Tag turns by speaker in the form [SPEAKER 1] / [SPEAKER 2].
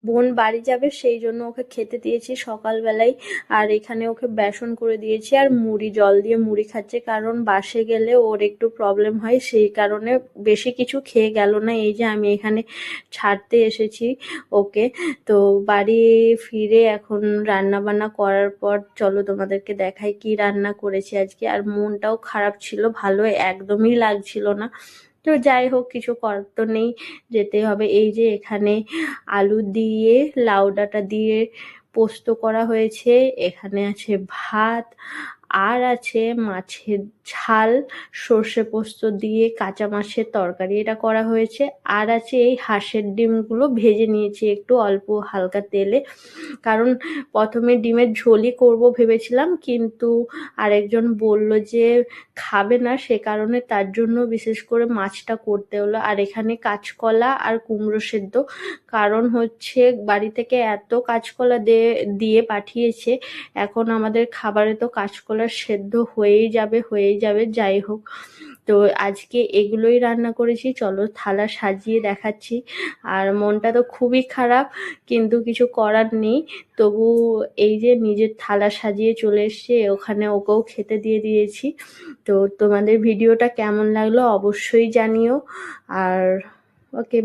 [SPEAKER 1] বোন বাড়ি যাবে সেই জন্য ওকে খেতে দিয়েছি সকালবেলায়। আর এখানে ওকে বেসন করে দিয়েছি আর মুড়ি, জল দিয়ে মুড়ি খাচ্ছে, কারণ বাসে গেলে ওর একটু প্রবলেম হয়, সেই কারণে বেশি কিছু খেয়ে গেল না। এই যে আমি এখানে ছাড়তে এসেছি ওকে। তো বাড়ি ফিরে এখন রান্না বান্না করার পর চলো তোমাদেরকে দেখাই কি রান্না করেছি আজকে। আর মনটাও খারাপ ছিল, ভালো একদমই লাগছিল না। তো যাই হোক, কিছু করার তো নেই, যেতে হবে। এই যে এখানে আলু দিয়ে লাউ ডাঁটা দিয়ে পোস্ত করা হয়েছে, এখানে আছে ভাত, আর আছে মাছের ঝাল, সর্ষে পোস্ত দিয়ে কাঁচা মাছের তরকারি এটা করা হয়েছে, আর আছে এই হাঁসের ডিমগুলো ভেজে নিয়েছি একটু অল্প হালকা তেলে, কারণ প্রথমে ডিমের ঝোলই করব ভেবেছিলাম, কিন্তু আরেকজন বলল যে খাবে না, সে কারণে তার জন্য বিশেষ করে মাছটা করতে হলো। আর এখানে কাঁচকলা আর কুমড়ো সেদ্ধ, কারণ হচ্ছে বাড়ি থেকে এত কাঁচকলা দিয়ে পাঠিয়েছে, এখন আমাদের খাবারে তো কাঁচকলার সেদ্ধ হয়েই যাবে। যাই হোক, তো আজকে এগুলোই রান্না করেছি। চলো থালা সাজিয়ে দেখাচ্ছি। আর মনটা তো খুবই খারাপ, কিন্তু কিছু করার নেই। তবু এই যে নিজের থালা সাজিয়ে চলে এসছে, ওখানে ওকেও খেতে দিয়ে দিয়েছি। তো তোমাদের ভিডিওটা কেমন লাগলো অবশ্যই জানিও। আর ওকে।